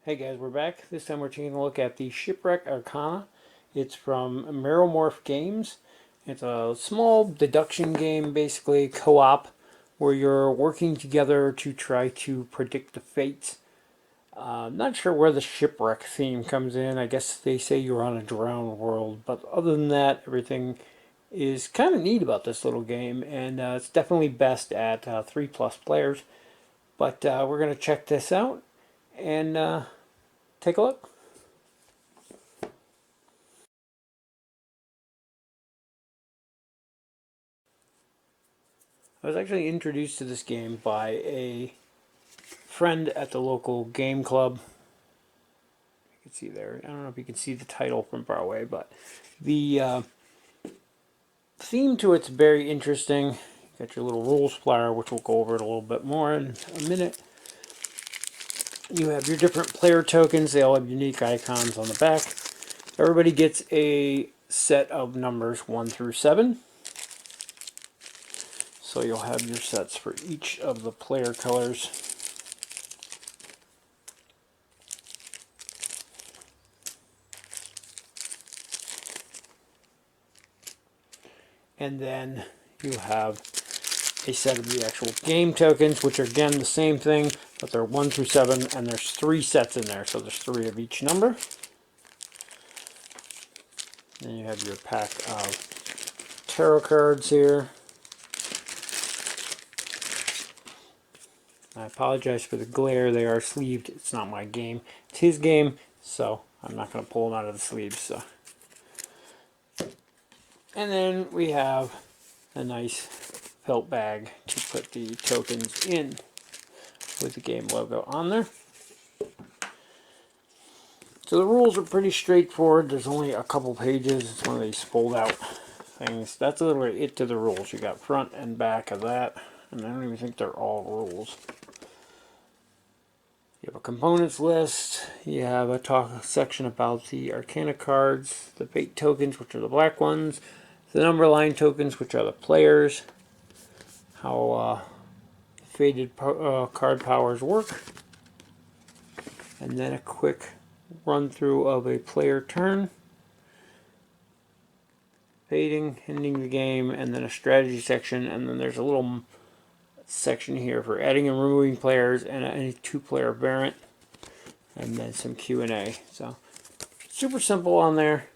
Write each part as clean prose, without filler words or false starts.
Hey guys, we're back. This time we're taking a look at the Shipwreck Arcana. It's from Meromorph Games. It's a small deduction game, basically co-op, where you're working together to try to predict the fates. Not sure where the shipwreck theme comes in. I guess they say you're on a drowned world, but other than that, everything is kind of neat about this little game, and it's definitely best at 3+ players. But we're going to check this out and take a look. I was actually introduced to this game by a friend at the local game club. You can see there. I don't know if you can see the title from far away, but the theme to it's very interesting. You got your little rules flyer, which we'll go over it a little bit more in a minute. You have your different player tokens. They all have unique icons on the back. Everybody gets a set of numbers 1 through 7. So you'll have your sets for each of the player colors. And then you have a set of the actual game tokens, which are again the same thing, but they're 1 through 7, and there's 3 sets in there, so there's 3 of each number. Then you have your pack of tarot cards here. I apologize for the glare, they are sleeved. It's not my game, it's his game, so I'm not going to pull them out of the sleeves. So. And then we have a nice felt bag to put the tokens in with the game logo on there. So the rules are pretty straightforward. There's only a couple pages. It's one of these fold out things. That's literally it to the rules. You got front and back of that, and I don't even think they're all rules. You have a components list. You have a section about the Arcana cards, the fate tokens, which are the black ones, the number line tokens, which are the players, how fated card powers work, and then a quick run through of a player turn, fading, ending the game, and then a strategy section, and then there's a little section here for adding and removing players and any 2-player variant, and then some Q&A. So super simple on there,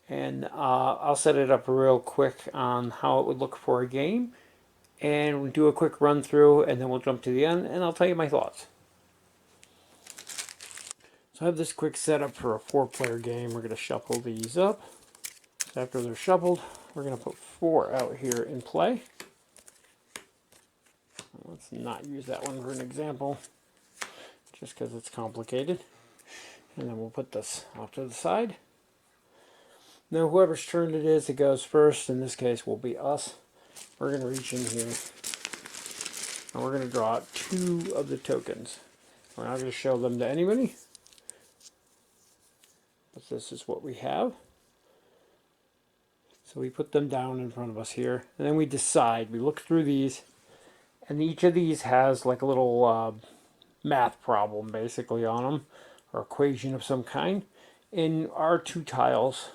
and I'll set it up real quick on how it would look for a game, and we'll do a quick run through, and then we'll jump to the end, and I'll tell you my thoughts. So I have this quick setup for a 4-player game. We're going to shuffle these up. So after they're shuffled, we're going to put 4 out here in play. Let's not use that one for an example, just because it's complicated. And then we'll put this off to the side. Now whoever's turn it is that goes first, in this case will be us. We're going to reach in here, and we're going to draw out 2 of the tokens. We're not going to show them to anybody, but this is what we have. So we put them down in front of us here, and then we decide. We look through these, and each of these has like a little math problem basically on them, or equation of some kind. In our 2 tiles,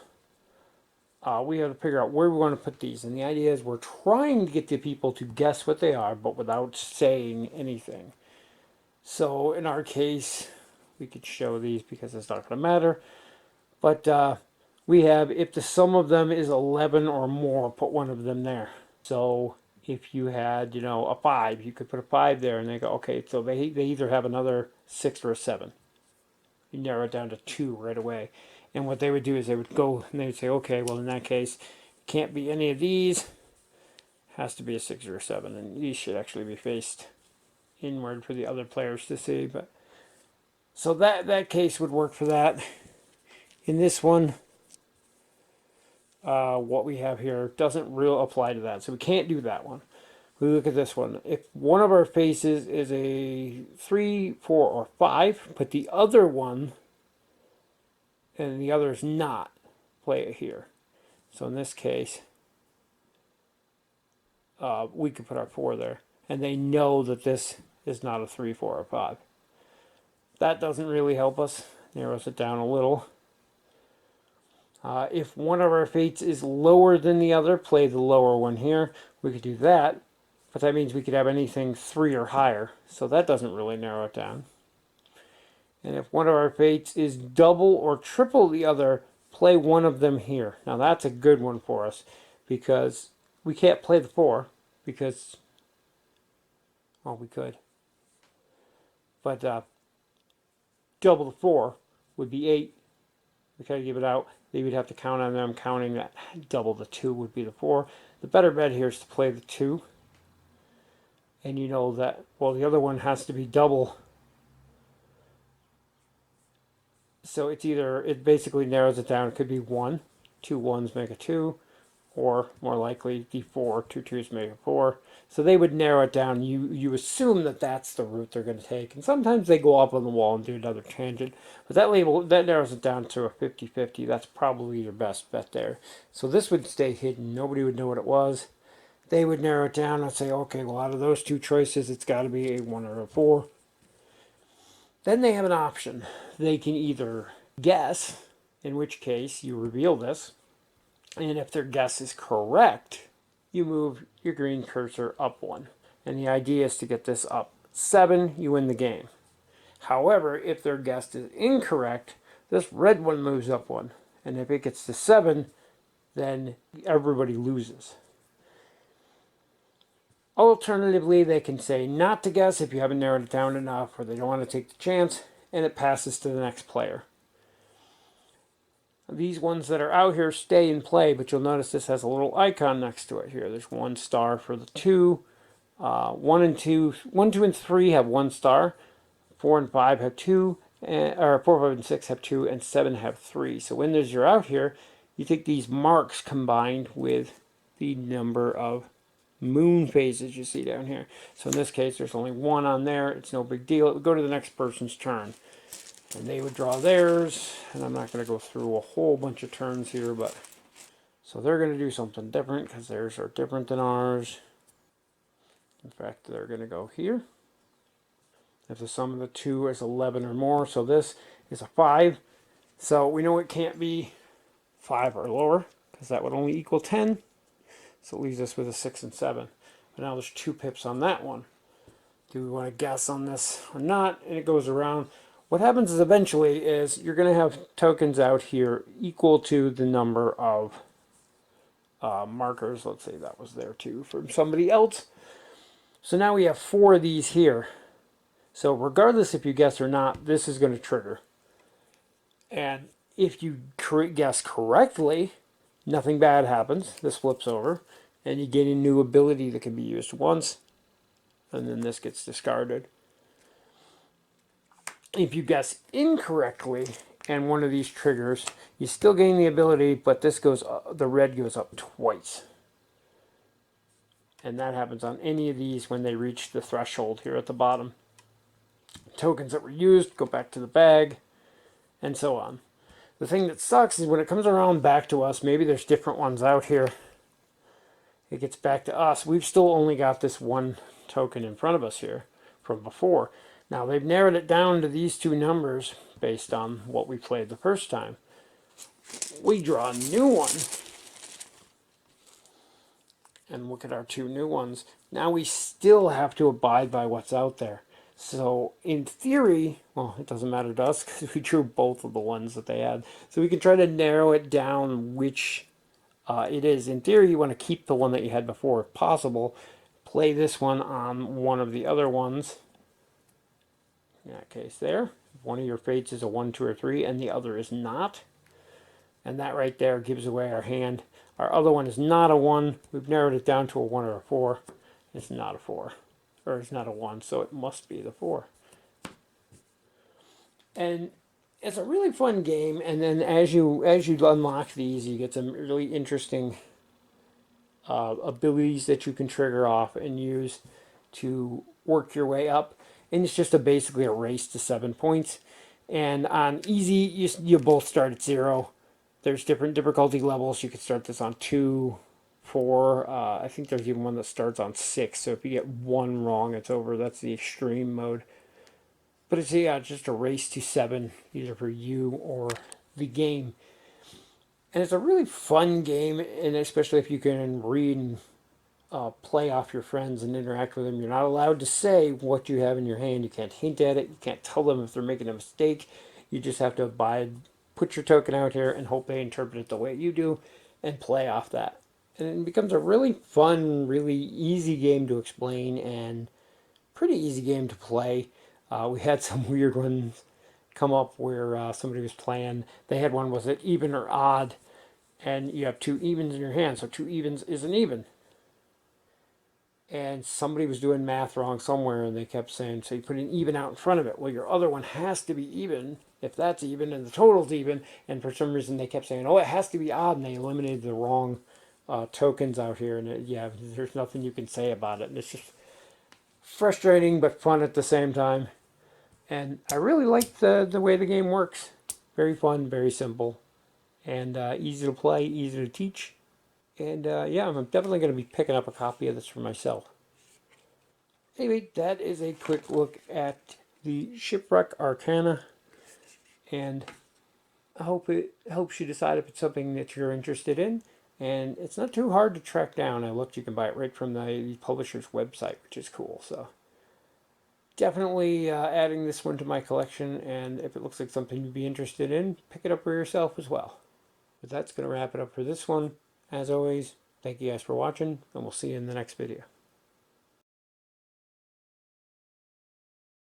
we have to figure out where we want to put these, and the idea is we're trying to get the people to guess what they are, but without saying anything. So in our case, we could show these because it's not going to matter, but we have, if the sum of them is 11 or more, put one of them there. So if you had, a 5, you could put a 5 there, and they go, okay, so they either have another 6 or a 7. You narrow it down to 2 right away. And what they would do is they would go and they would say, okay, well, in that case, can't be any of these. Has to be a 6 or a 7. And these should actually be faced inward for the other players to see. But so that case would work for that. In this one, what we have here doesn't really apply to that. So we can't do that one. We look at this one. If one of our faces is a 3, 4, or 5, put the other one, and the other is not, play it here. So in this case, we could put our 4 there, and they know that this is not a 3, 4, or 5. That doesn't really help us. Narrows it down a little. If one of our fates is lower than the other, play the lower one here. We could do that, but that means we could have anything 3 or higher. So that doesn't really narrow it down. And if one of our fates is double or triple the other, play one of them here. Now that's a good one for us, because we can't play the 4, because, well, we could. But double the 4 would be 8. We gotta give it out. They would have to count on them counting that double the 2 would be the 4. The better bet here is to play the 2. And you know that, well, the other one has to be double. So it's either, it basically narrows it down. It could be 1. 2 1s make a 2. Or more likely the 4. 2 2s make a 4. So they would narrow it down. You assume that that's the route they're going to take. And sometimes they go up on the wall and do another tangent. But that narrows it down to a 50-50. That's probably your best bet there. So this would stay hidden. Nobody would know what it was. They would narrow it down and say, okay, well, out of those 2 choices, it's got to be a 1 or a 4. Then they have an option. They can either guess, in which case you reveal this, and if their guess is correct, you move your green cursor up 1. And the idea is to get this up 7, you win the game. However, if their guess is incorrect, this red one moves up 1. And if it gets to 7, then everybody loses. Alternatively, they can say not to guess if you haven't narrowed it down enough, or they don't want to take the chance, and it passes to the next player. These ones that are out here stay in play, but you'll notice this has a little icon next to it here. There's 1 star for the 2. 1, 2, and 3 have 1 star. 4 and 5 have 2, or 4, 5, and 6 have 2, and 7 have 3. So when you're out here, you take these marks combined with the number of moon phases you see down here. So in this case, there's only 1 on there. It's no big deal. It would go to the next person's turn. And they would draw theirs. And I'm not going to go through a whole bunch of turns here, but so they're going to do something different because theirs are different than ours. In fact, they're going to go here. If the sum of the 2 is 11 or more, so this is a 5. So we know it can't be 5 or lower because that would only equal 10. So it leaves us with a 6 and 7. But now there's 2 pips on that one. Do we want to guess on this or not? And it goes around. What happens is eventually is you're going to have tokens out here equal to the number of markers. Let's say that was there too from somebody else. So now we have 4 of these here. So regardless if you guess or not, this is going to trigger. And if you guess correctly, nothing bad happens. This flips over, and you get a new ability that can be used once, and then this gets discarded. If you guess incorrectly, and one of these triggers, you still gain the ability, but this goes, the red goes up twice. And that happens on any of these when they reach the threshold here at the bottom. Tokens that were used go back to the bag, and so on. The thing that sucks is when it comes around back to us, maybe there's different ones out here. It gets back to us. We've still only got this 1 token in front of us here from before. Now they've narrowed it down to these 2 numbers based on what we played the first time. We draw a new one. And look at our 2 new ones. Now we still have to abide by what's out there. So in theory, well, it doesn't matter to us because we drew both of the ones that they had. So we can try to narrow it down which it is. In theory, you want to keep the one that you had before if possible. Play this one on one of the other ones. In that case there. One of your fates is a 1, 2, or 3 and the other is not. And that right there gives away our hand. Our other one is not a 1. We've narrowed it down to a 1 or a 4. It's not a 4. Or it's not a 1, so it must be the 4. And it's a really fun game, and then as you unlock these, you get some really interesting abilities that you can trigger off and use to work your way up. And it's just basically a race to 7 points. And on easy, you both start at 0. There's different difficulty levels. You could start this on 2, 4. I think there's even one that starts on 6. So if you get 1 wrong, it's over. That's the extreme mode. But it's, yeah, just a race to 7, either for you or the game. And it's a really fun game, and especially if you can read and play off your friends and interact with them. You're not allowed to say what you have in your hand. You can't hint at it. You can't tell them if they're making a mistake. You just have to abide, put your token out here, and hope they interpret it the way you do, and play off that. And it becomes a really fun, really easy game to explain, and pretty easy game to play. We had some weird ones come up where somebody was playing. They had one, was it even or odd? And you have 2 evens in your hand, so 2 evens is an even. And somebody was doing math wrong somewhere, and they kept saying, so you put an even out in front of it. Well, your other one has to be even if that's even and the total's even. And for some reason, they kept saying, oh, it has to be odd, and they eliminated the wrong tokens out here. And yeah, there's nothing you can say about it. And it's just frustrating but fun at the same time. And I really like the way the game works. Very fun, very simple, and easy to play, easy to teach. And yeah, I'm definitely going to be picking up a copy of this for myself. Anyway, that is a quick look at the Shipwreck Arcana, and I hope it helps you decide if it's something that you're interested in. And it's not too hard to track down. I looked, you can buy it right from the publisher's website, which is cool. So definitely adding this one to my collection, and if it looks like something you'd be interested in, pick it up for yourself as well. But that's going to wrap it up for this one. As always, thank you guys for watching, and we'll see you in the next video.